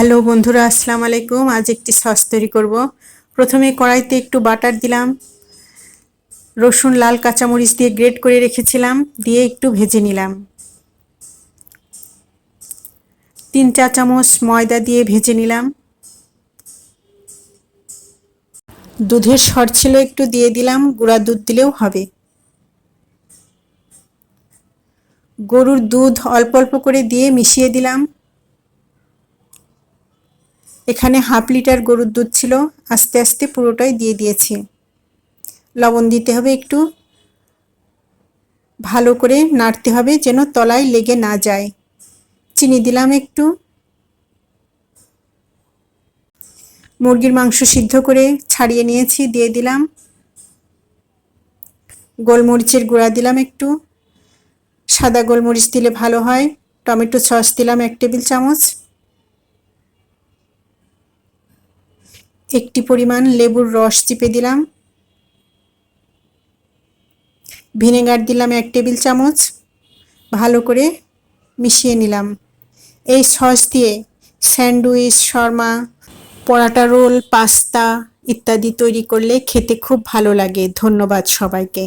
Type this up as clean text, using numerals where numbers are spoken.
Hello বন্ধুরা, আসসালামু আলাইকুম। আজ একটি সস তৈরি করব। প্রথমে কড়াইতে একটু বাটার দিলাম, রসুন লাল কাঁচামরিচ দিয়ে গ্রেট করে রেখেছিলাম, দিয়ে একটু ভেজে নিলাম। 3 চা চামচ ময়দা দিয়ে ভেজে নিলাম। দুধের সর ছিল একটু দিয়ে দিলাম, গুঁড়া দুধ দিলেও হবে। গরুর দুধ অল্প অল্প করে দিয়ে মিশিয়ে দিলাম। এখানে হাফ লিটার গরুর দুধ ছিল, আস্তে আস্তে পুরোটাই দিয়ে দিয়েছি। লবণ দিতে হবে একটু, ভালো করে নাড়তে হবে যেন তলায় লেগে না যায়। চিনি দিলাম একটু। মুরগির মাংস সিদ্ধ করে ছাড়িয়ে নিয়েছি, দিয়ে দিলাম। গোলমরিচের গুঁড়া দিলাম একটু, সাদা গোলমরিচ দিলে ভালো হয়। টমেটো সস দিলাম 1 টেবিল চামচ। একটি পরিমাণ লেবুর রস চিপে দিলাম। ভিনেগার দিলাম 1 টেবিল চামচ। ভালো করে মিশিয়ে নিলাম। এই সস দিয়ে স্যান্ডউইচ, শর্মা, পরাটা রোল, পাস্তা ইত্যাদি তৈরি করলে খেতে খুব ভালো লাগে। ধন্যবাদ সবাইকে।